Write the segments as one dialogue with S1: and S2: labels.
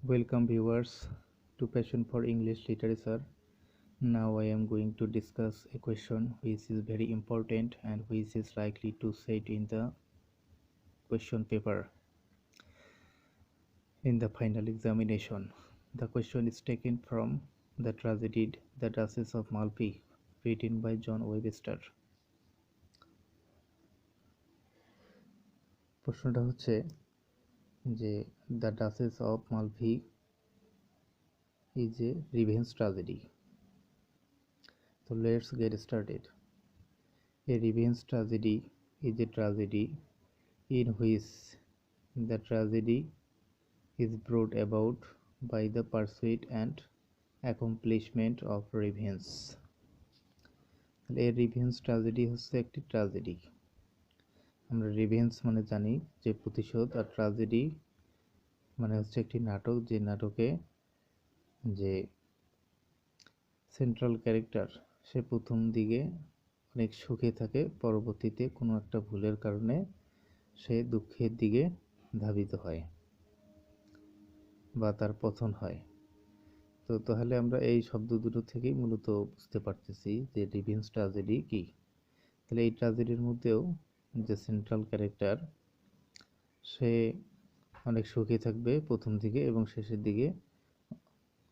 S1: Welcome viewers to Passion for English Literature. Now I am going to discuss a question which is very important and which is likely to set in the question paper in the final examination. The question is taken from the tragedy The Duchess of Malfi, written by John Webster. প্রশ্নটা হচ্ছে যে the duchess of Malfi is a revenge tragedy. So let's get started. A revenge tragedy is a tragedy in which the tragedy is brought about by the pursuit and accomplishment of revenge. A revenge tragedy হচ্ছে একটি tragedy. আমরা revenge মানে জানি যে প্রতিশোধ, আর tragedy মানে হচ্ছে একটি নাটক, যে নাটকে যে সেন্ট্রাল ক্যারেক্টার সে প্রথম দিকে অনেক সুখে থাকে, পরবর্তীতে কোনো একটা ভুলের কারণে সে দুঃখের দিকে ধাবিত হয় বা তার পতন হয়। তো তাহলে আমরা এই শব্দ দুটো থেকেই মূলত বুঝতে পারতেছি যে রিভেঞ্জ ট্র্যাজেডি কি। তাহলে এই ট্র্যাজেডির মধ্যেও যে সেন্ট্রাল ক্যারেক্টার সে অনেক সুখী থাকবে প্রথম দিকে এবং শেষের দিকে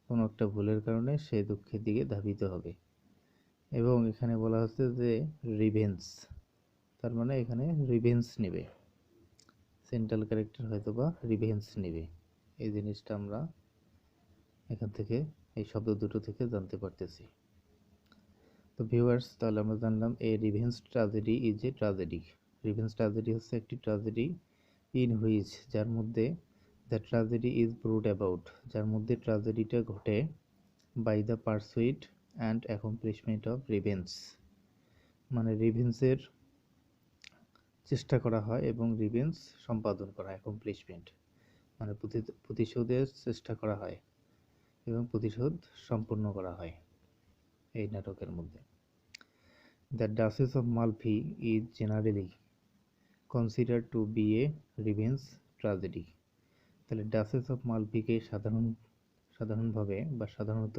S1: কোনো একটা ভুলের কারণে সে দুঃখের দিকে ধাবিত হবে। এবং এখানে বলা হচ্ছে যে রিভেঞ্জ, তার মানে এখানে রিভেঞ্জ নেবে, সেন্ট্রাল ক্যারেক্টার হয়তো বা রিভেঞ্জ নেবে। এই জিনিসটা আমরা এখান থেকে এই শব্দ দুটো থেকে জানতে পারতেছি। তো ভিউয়ার্স, তাহলে আমরা জানলাম a revenge tragedy is a tragedy. Revenge tragedy হচ্ছে একটি ট্র্যাজেডি ইন হুইচ, যার মধ্যে the tragedy is brought about, যার মধ্যে ট্র্যাজেডিটা ঘটে by the pursuit and accomplishment of revenge, মানে রিভেঞ্জের চেষ্টা করা হয় এবং রিভেঞ্জ সম্পাদন করা, অ্যাকমপ্লিশমেন্ট মানে প্রতিশোধের চেষ্টা করা হয় এবং প্রতিশোধ সম্পূর্ণ করা হয় এই নাটকের মধ্যে। The duchess of Malfi is generally considered to be a revenge tragedy. তাহলে ডাচেস অফ মালফিকে সাধারণভাবে বা সাধারণত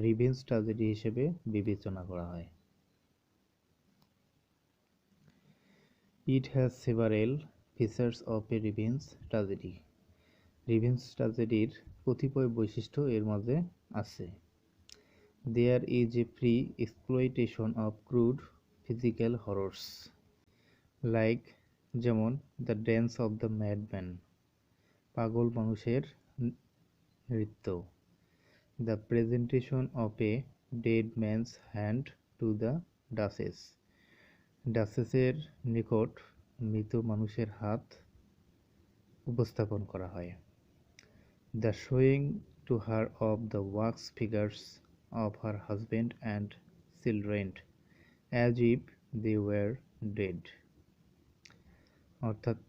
S1: রিভেঞ্জ ট্র্যাজেডি হিসেবে বিবেচনা করা হয়। It has several features of a revenge tragedy. Revenge ট্র্যাজেডির কতিপয় বৈশিষ্ট্য এর মাঝে আছে। There is a free exploitation of crude physical horrors, like যেমন the dance of the madman, পাগল মানুষের নৃত্য, the presentation of a dead man's hand to the duchess, ডাচেসের নিকট মৃত মানুষের হাত উপস্থাপন করা হয়, the showing to her of the wax figures of her husband and children as if they were dead, অর্থাৎ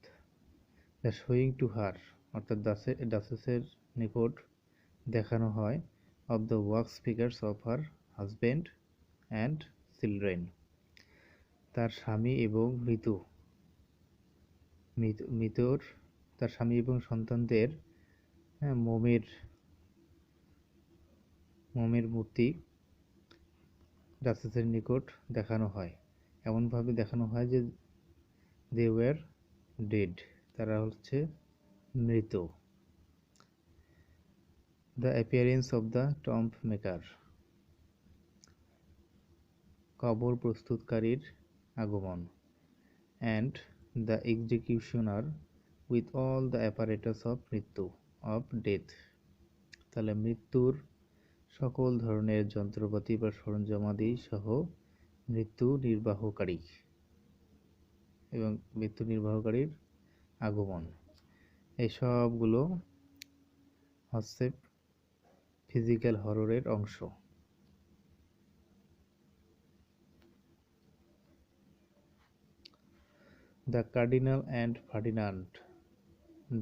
S1: the showing to her অর্থাৎ ডাচেসের নিকট দেখানো হয় of the wax figures of her husband and children, তার স্বামী এবং তার স্বামী এবং সন্তানদের মোমের মূর্তি ডাচেসের নিকট দেখানো হয়, এমনভাবে দেখানো হয় যে দে ওয়ার ডেড, তারা হচ্ছে মৃত। The appearance of the tomb maker, কবর প্রস্তুতকারীর আগমন, and the executioner with all the apparatus of মৃত্যু অফ ডেথ, তাহলে মৃত্যুর সকল ধরনের যন্ত্রপাতি বা সরঞ্জামাদি সহ মৃত্যু নির্বাহকারীর আগমন, এই সবগুলো হচ্ছে ফিজিক্যাল হররের অংশ। The cardinal and Ferdinand,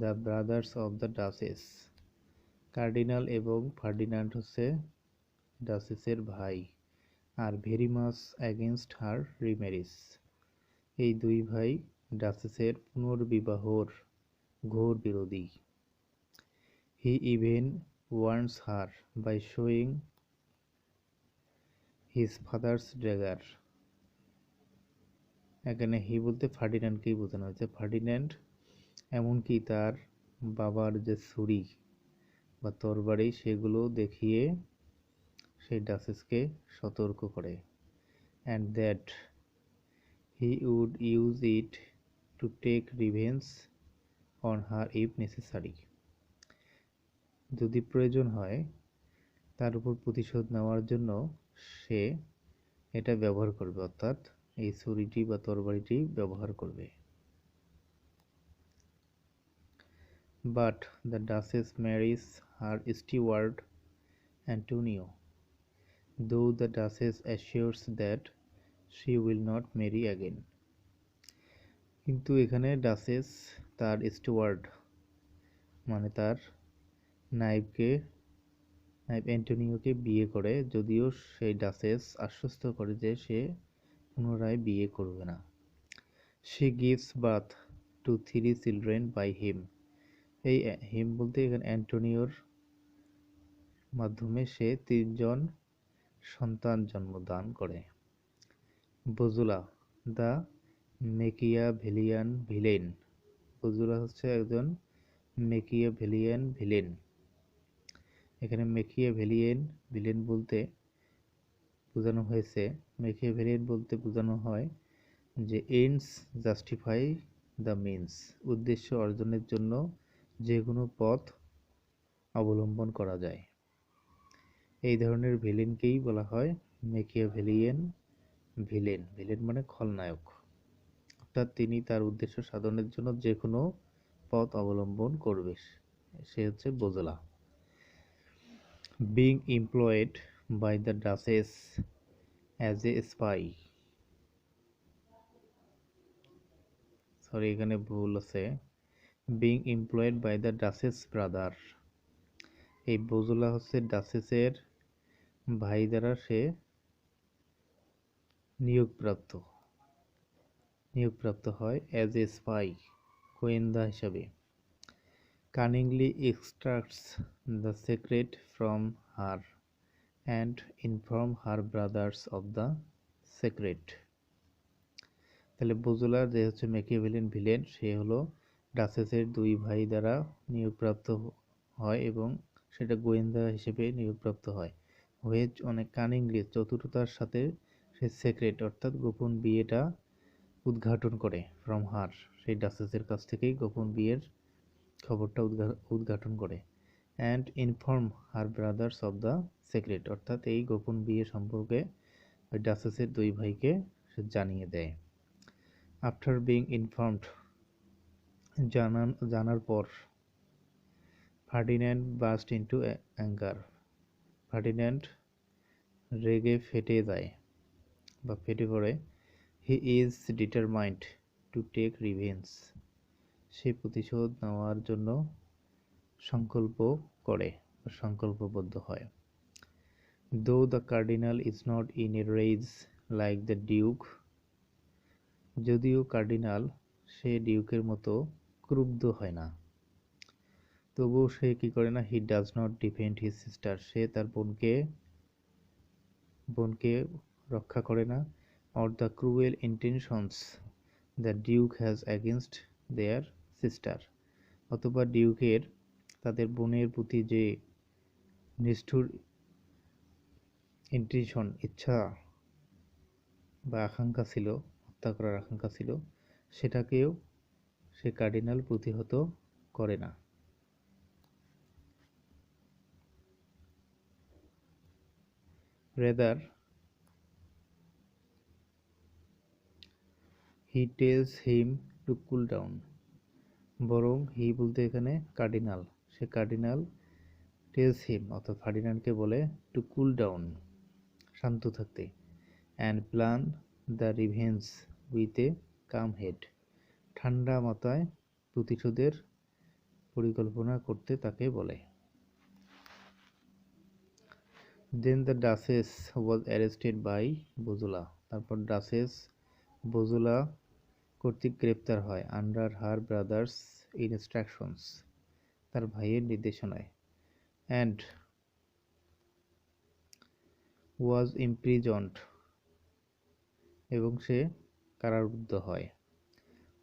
S1: the brothers of the Duchess, cardinal এবং ফার্ডিনান্ড হচ্ছে ডাচেসের ভাই, are very much against her remarriage, এই দুই ভাই ডাচেসের পুনর্বিবাহর ঘোর বিরোধী। He even warns her by showing his father's dagger. এখানে হি বলতে ফার্ডিন্যান্ডকেই বোঝানো হয়েছে। ফার্ডিন্যান্ড এমনকি তার বাবার যে ছুরি বা তরবারি সেগুলো দেখিয়ে সেই ডাচেসকে সতর্ক করে, and that he would use it to take revenge on her if necessary. যদি প্রয়োজন হয় তার উপর প্রতিশোধ নেওয়ার জন্য সে এটা ব্যবহার করবে, অর্থাৎ এই ছুরিটি বা তরবারিটি ব্যবহার করবে। But the Duchess marries her steward Antonio, though the Duchess assures that she will not marry again. কিন্তু এখানে ডাচেস তার স্টুয়ার্ড মানে তার নায়েব অ্যান্টোনিওকে বিয়ে করে, যদিও সেই ডাচেস আশ্বস্ত করে যে সে পুনরায় বিয়ে করবে না। She gives birth to 3 children by him. এই হিম বলতে এখানে অ্যান্টোনিওর মাধ্যমে সে 3 সন্তান জন্মদান করে। বজুলা দ্য মেকিয়াভেলিয়ান ভিলেন। বজুলা হচ্ছে একজন মেকিয়াভেলিয়ান ভিলেন। এখানে মেকিয়াভেলিয়ান ভিলেন বলতে বোঝানো হয় যে এন্ডস জাস্টিফাই দ্য মিনস, উদ্দেশ্য অর্জনের জন্য যে কোনো পথ অবলম্বন করা যায়। এই ধরনের ভিলেনকেই বলা হয় মেকিয়াভেলিয়ান ভিলেন। ভিলেন মানে খলনায়ক, অর্থাৎ তিনি তার উদ্দেশ্য সাধনের জন্য যে কোনো পথ অবলম্বন করবে, সে হচ্ছে Bosola. Being employed by the duchess as a spy, এখানে ভুল আছে, being employed by the duchess brother. এই বোজোলা হচ্ছে ডাচেসের ভাই দ্বারা সে নিয়োগপ্রাপ্ত হয় অ্যাজ এ স্পাই, গোয়েন্দা হিসাবে। কানিংলি extracts the secret from her and inform her brothers of the secret. তাহলে বোজোলা যে হচ্ছে মেকিয়াভেলিয়ান ভিলেন, সে হলো ডাচেসের 2 ভাই দ্বারা নিয়োগপ্রাপ্ত হয় এবং সেটা গোয়েন্দা হিসেবে নিয়োগপ্রাপ্ত হয়, হয়ে অনেক কানিংলি চতুরতার সাথে সে সিক্রেট অর্থাৎ গোপন বিয়েটা উদ্ঘাটন করে, ফ্রম হার সেই ডাচেসের কাছ থেকেই গোপন বিয়ের খবরটা উদ্ঘাটন করে, and inform her brothers of the secret, অর্থাৎ এই গোপন বিয়ে সম্পর্কে ওই ডাচেসের 2 ভাইকে সে জানিয়ে দেয়। আফটার বিং ইনফর্মড, জানার পর, Ferdinand burst into anger, Ferdinand রেগে ফেটে পড়ে। He is determined to take revenge, সে প্রতিশোধ নেওয়ার জন্য সংকল্পবদ্ধ হয়। Though the cardinal is not in a rage like the duke, যদিও কার্ডিনাল সে ডিউকের মতো ক্রুদ্ধ হয় না, তবুও সে কি করে না, he does not defend his sister, সে তার বোনকে রক্ষা করে না, or the cruel intentions the duke has against their sister, অথবা ডিউকের তাদের বোনের প্রতি যে নিষ্ঠুর ইচ্ছা বা আকাঙ্ক্ষা ছিল, হত্যা করার আকাঙ্ক্ষা ছিল, সেটাকেও সে কার্ডিনাল প্রতিহত করে না। Rather, he tells him to cool down. বরং হি বলতে এখানে কার্ডিনাল, সে কার্ডিনাল টেলস হিম অর্থাৎ ফার্ডিনান্ডকে বলে টু কুল ডাউন, শান্ত থাকতে, and plan the revenge with a calm head, ঠান্ডা মাথায় প্রতিশোধের পরিকল্পনা করতে তাকে বলে। Then the duchess was arrested by Bosola, তারপর ডাচেস বোজোলা কর্তৃক গ্রেপ্তার হয়, আন্ডার হার ব্রাদার্স ইনস্ট্রাকশনস, তার ভাইয়ের নির্দেশনায়, and was imprisoned, এবং সে কারারুদ্ধ হয়।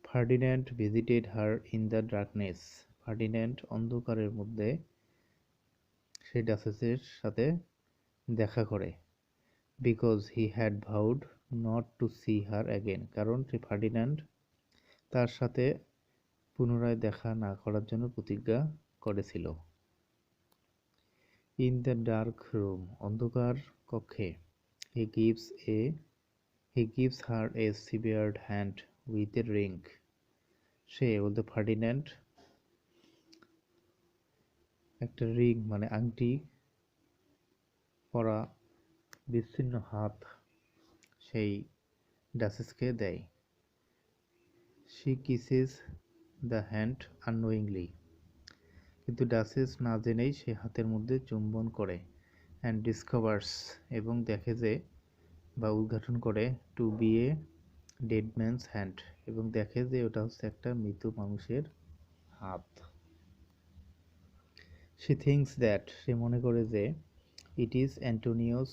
S1: Ferdinand visited her in the darkness, Ferdinand অন্ধকারের মধ্যে সে ডাচেসের সাথে দেখা করে। Because he had vowed not to see her again, কারণ ফার্ডিন্যান্ড তার সাথে পুনরায় দেখা না করার জন্য প্রতিজ্ঞা করেছিল। ইন দ্য ডার্ক রুম, অন্ধকার কক্ষে, he gives her a severed hand with a ring, সে বলতে ফার্ডিন্যান্ড একটা রিং মানে আংটি পরা বিচ্ছিন্ন হাত সেই ডাচেসকে দেয়। She kisses the hand unknowingly, কিন্তু ডাচেস না জেনেই সে হাতের মধ্যে চুম্বন করে। অ্যান্ড ডিসকভার্স, এবং দেখে যে বা উদ্ঘাটন করে, to be a dead man's hand, এবং দেখে যে ওটা হচ্ছে একটা মৃত মানুষের হাত। শি থিঙ্কস দ্যাট, সে মনে করে যে ইট ইজ অ্যান্টোনিওস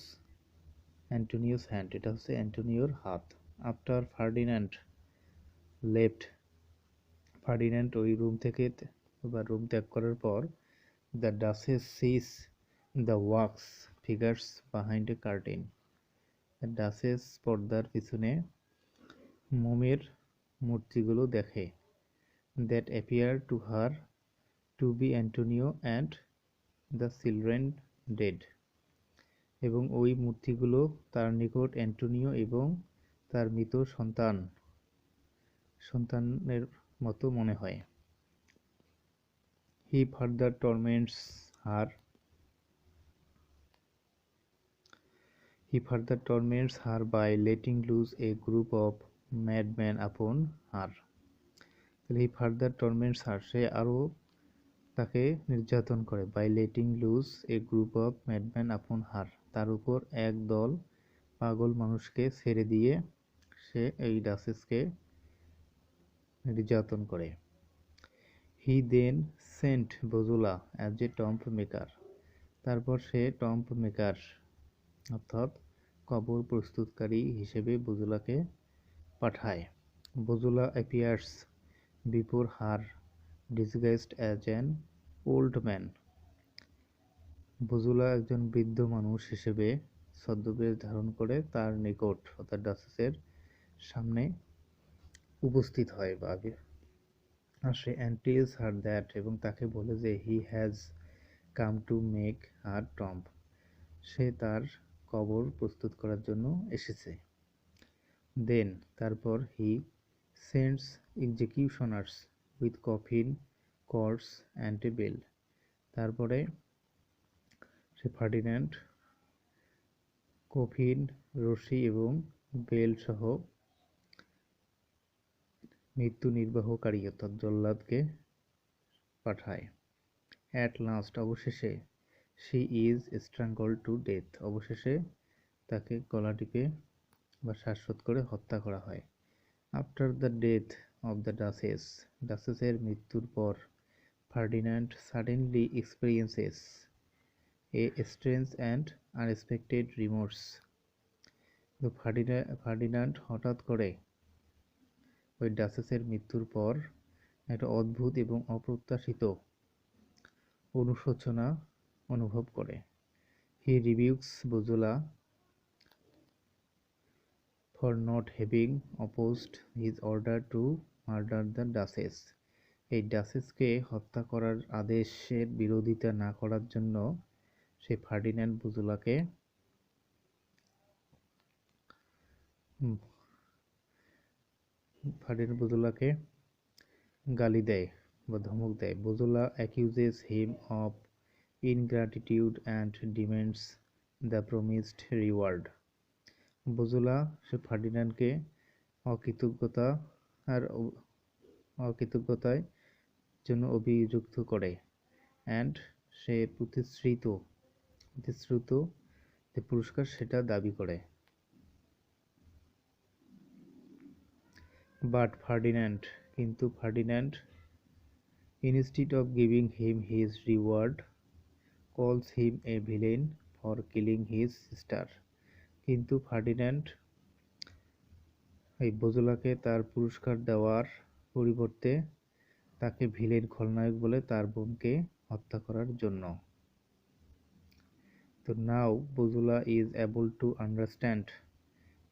S1: হ্যান্ড, এটা হচ্ছে অ্যান্টোনিওর হাত। আফটার ফার্ডিন্যান্ড লেফট, ফার্ডিন্যান্ড ওই রুম থেকে বা রুম ত্যাগ করার পর, the Duchess sees the wax figures behind a curtain, Duchess পর্দার পিছনে মোমের মূর্তিগুলো দেখে। That appear to her to be Antonio and the children dead, এবং ওই মূর্তিগুলো তার নিকট অ্যান্টোনিও এবং তার মৃত সন্তানের মতো মনে হয়। He further torments her by letting loose a group of madmen upon her. He further torments her, সে আরও তাকে নির্যাতন করে। By letting loose a group of madman upon her, তার উপর এক দল পাগল মানুষকে ছেড়ে দিয়ে সে এই ডাচেসকে নির্যাতন করে। He then sent Bosola as a tomb maker, তারপর সে টম্ব মেকার অর্থাৎ কবর প্রস্তুতকারী হিসেবে বজুলাকে পাঠায়। Bosola appears before her disguised as an old man, Bosola একজন বৃদ্ধ মানুষ হিসেবে ছদ্মবেশ ধারণ করে তার নিকট অর্থাৎ ডাচেসের সামনে উপস্থিত হয় বা আগে আসে। অ্যান্ড টেলস হার দ্যাট, এবং তাকে বলে যে he has come to make her tomb, সে তার কবর প্রস্তুত করার জন্য এসেছে। দেন, তারপর he sends executioners with coffin cords and a bell, তারপরে সে ফার্ডিন্যান্ড কফিন, রশি এবং বেল সহ মৃত্যু নির্বাহকারী অর্থাৎ জল্লাদকে পাঠায়। অ্যাট লাস্ট, অবশেষে, শি ইজ স্ট্রাঙ্গলড টু ডেথ, অবশেষে তাকে গলা টিপে বা শ্বাসরোধ করে হত্যা করা হয়। After the death of the ডাচেসের মৃত্যুর পর, Ferdinand suddenly experiences a strange and unexpected remorse, Ferdinand হঠাৎ করে ওই ডাচেসের মৃত্যুর পর একটা অদ্ভুত এবং অপ্রত্যাশিত অনুশোচনা অনুভব করে। He rebukes Bosola for not having opposed his order to murder the duchess, এই ডাচেসকে হত্যা করার আদেশের বিরোধিতা না করার জন্য সে ফার্ডিন্যান্ড বজুলাকে গালি দেয় বা ধমক দেয়। Bosola accuses him of ingratitude and demands the promised reward, Bosola সে ফার্ডিন্যান্ডকে অকৃতজ্ঞতায় জন্য অভিযুক্ত করে অ্যান্ড সে প্রতিশ্রুত যে পুরস্কার সেটা দাবি করে। বাট ফার্ডিন্যান্ড, কিন্তু Ferdinand Instead of giving him his reward, calls him a villain for killing his sister. কিন্তু ফার্ডিন্যান্ড এই বজুলাকে তার পুরস্কার দেওয়ার পরিবর্তে তাকে ভিলেন খলনায়ক বলে তার বোনকে হত্যা করার জন্য। তো now Bosola is able to understand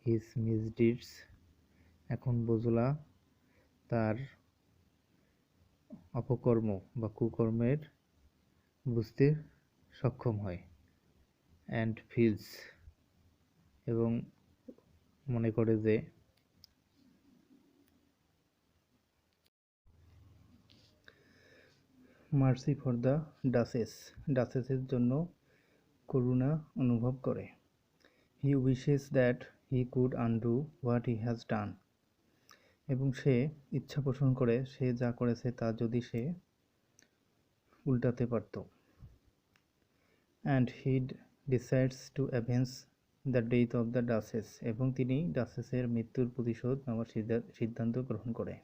S1: his misdeeds. এখন বজুলা তার অপকর্ম বা কুকর্মের বুঝতে সক্ষম হয়। অ্যান্ড ফিলস, এবং মনে করে যে মার্সি ফর দ্য ডাচেস, ডাচেসের জন্য করুণা অনুভব করে। He wishes that he could undo what he has done, এবং সে ইচ্ছা পোষণ করে সে যা করেছে তা যদি সে উল্টাতে পারত। And he decides to avenge the death of the duchess, এবং তিনি ডাচেসের মৃত্যুর প্রতিশোধ নেওয়ার সিদ্ধান্ত গ্রহণ করে।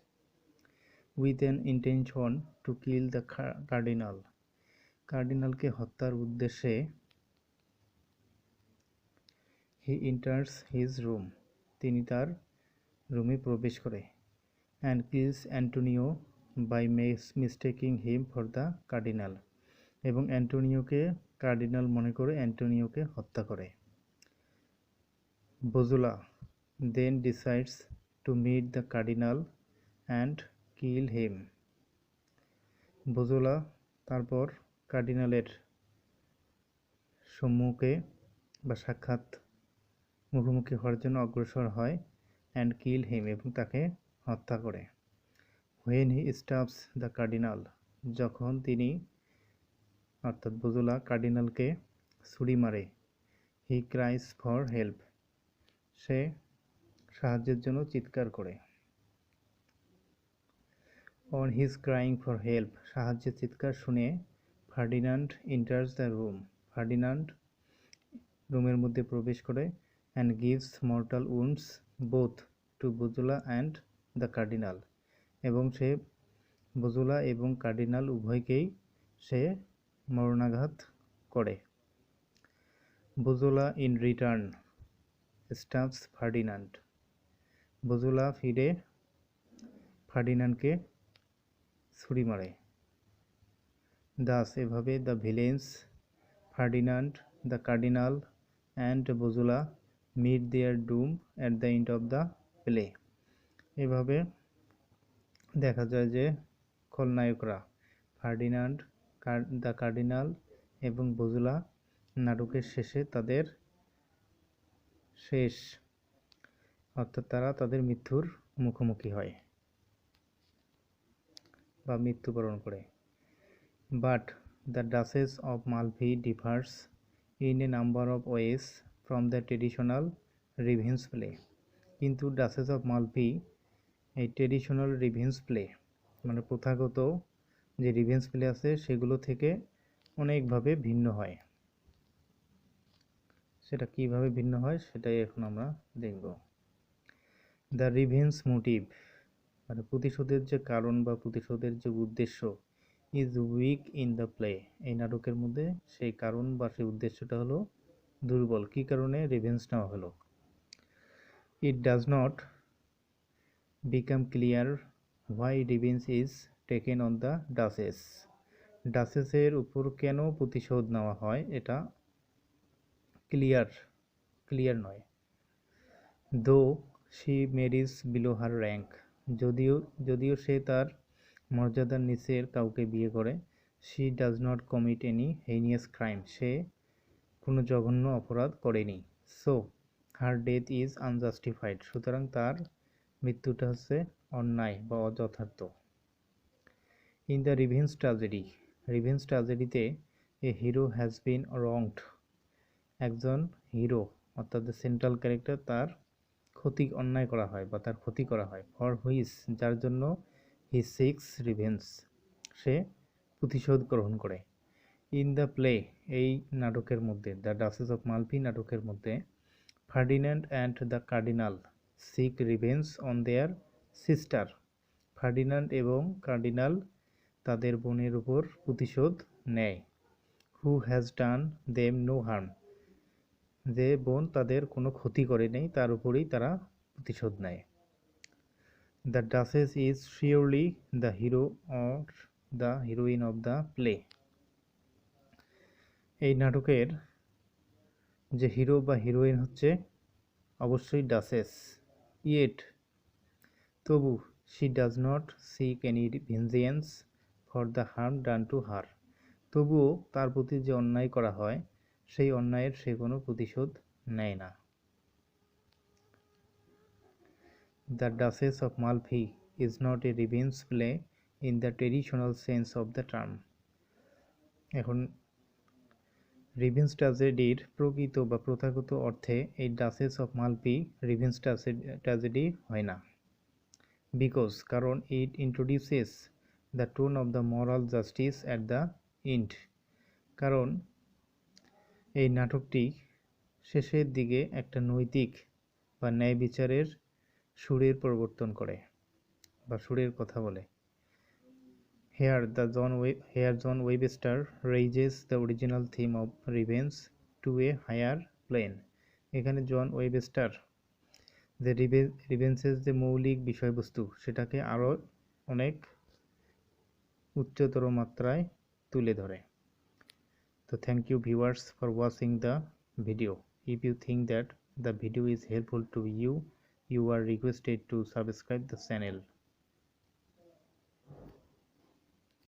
S1: With an intention to kill the cardinal, কার্ডিনালকে হত্যার উদ্দেশ্যে হি এন্টার্স হিজ রুম, তিনি তার রুমে প্রবেশ করে। And kills Antonio by mistaking him for the cardinal, এবং অ্যান্টোনিওকে কার্ডিনাল মনে করে অ্যান্টোনিওকে হত্যা করে। Bosola then decides to meet the cardinal and kill him, Bosola তারপর কার্ডিনালের সম্মুখে বা সাক্ষাৎ মুখোমুখি হওয়ার জন্য অগ্রসর হয়। অ্যান্ড কিল হিম, এবং তাকে হত্যা করে। When he Stubbs the cardinal, যখন তিনি অর্থাৎ বজুলা কার্ডিনালকে ছুরি মারে। হি ক্রাইস ফর হেল্প, সে সাহায্যের জন্য চিৎকার করে। On his crying for help, সাহায্যের চিৎকার শুনে Ferdinand enters the room, Ferdinand রুমের মধ্যে প্রবেশ করে। And gives mortal wounds both to Bosola and the cardinal, এবং সে বজুলা এবং কার্ডিনাল উভয়কেই সে মরণাঘাত করে। Bosola in return stabs Ferdinand, Bosola ফিরে ফার্ডিনান্ডকে ছুরি মারে। দাস, এভাবে the villains Ferdinand, the cardinal and Bosola meet their doom at the end of the play. এভাবে দেখা যায় যে খলনায়করা ফার্ডিনান্ড, দ্য কার্ডিনাল এবং বজুলা নাটকের শেষে তাদের শেষ অর্থাৎ তারা তাদের মৃত্যুর মুখোমুখি হয় বা মৃত্যুবরণ করে। But the duchess of Malfi differs in a number of ways from the traditional revenge play, কিন্তু ডাচেস অফ মালভি এই ট্রেডিশনাল রিভেঞ্জ প্লে মানে প্রথাগত যে রিভেঞ্জ প্লে আছে সেগুলো থেকে অনেকভাবে ভিন্ন হয়। সেটা কিভাবে ভিন্ন হয় সেটাই এখন আমরা দেখব। দ্য রিভেঞ্জ মোটিভ, মানে প্রতিশোধের যে কারণ বা প্রতিশোধের যে উদ্দেশ্য, is weak in the play, এই নাটকের মধ্যে সেই কারণ বা সেই উদ্দেশ্যটা হলো দুর্বল। কি কারণে রিভেঞ্জ নেওয়া হলো? It does not become clear why revenge is taken on the duchess, ডাচেসের উপর কেন প্রতিশোধ নেওয়া হয় এটা ক্লিয়ার নয়। Though she marries below her rank, যদিও সে তার মর্যাদার নিচের কাউকে বিয়ে করে। She does not commit any heinous crime, সে কোনো জঘন্য অপরাধ করেনি। So her death is unjustified, সুতরাং তার মৃত্যুটা হচ্ছে অন্যায় বা অযথার্থ। ইন দ্য রিভেঞ্জ ট্র্যাজেডিতে এ হিরো হ্যাজ বিন রংড, একজন হিরো অর্থাৎ দ্য সেন্ট্রাল ক্যারেক্টার তার অন্যায় করা হয় বা তার ক্ষতি করা হয়। ফর হুইচ, যার জন্য হি সিক্স রিভেঞ্জ, সে প্রতিশোধ গ্রহণ করে। ইন দ্য প্লে, এই নাটকের মধ্যে দ্য ডাচেস অফ মালফি নাটকের মধ্যে Ferdinand and the cardinal seek revenge on their sister, Ferdinand এবং কার্ডিনাল তাদের বোনের উপর প্রতিশোধ নেয়। Who has done them no harm, যে বোন তাদের কোনো ক্ষতি করে নেই তার উপরেই তারা প্রতিশোধ নেয়। The duchess is surely the hero or the heroine of the play. এই নাটকের যে হিরো বা হিরোইন হচ্ছে অবশ্যই ডাচেস। ইয়েট, তবু, she does not seek any vengeance for the harm done to her, তবুও তার প্রতি যে অন্যায় করা হয় সেই অন্যায়ের সে কোনো প্রতিশোধ নেয় না। The duchess of Malfi is not a revenge play in the traditional sense of the term. এখন রিভেঞ্জ ট্র্যাজেডির প্রকৃত বা প্রথাগত অর্থে এই duchess of Malfi revenge tragedy হয় না। বিকজ, কারণ it introduces the tone of the moral justice at the end, কারণ এই নাটকটি শেষের দিকে একটা নৈতিক বা ন্যায় বিচারের সুরের প্রবর্তন করে বা সুরের কথা বলে। Here John Webster raises the original theme of revenge to a higher plane. এখানে জন ওয়েবস্টার যে রিভেঞ্জের যে মৌলিক বিষয়বস্তু সেটাকে আরও অনেক উচ্চতর মাত্রায় তুলে ধরে। তো thank you viewers for watching the video. If you think that the video is helpful to you, you are requested to subscribe the channel.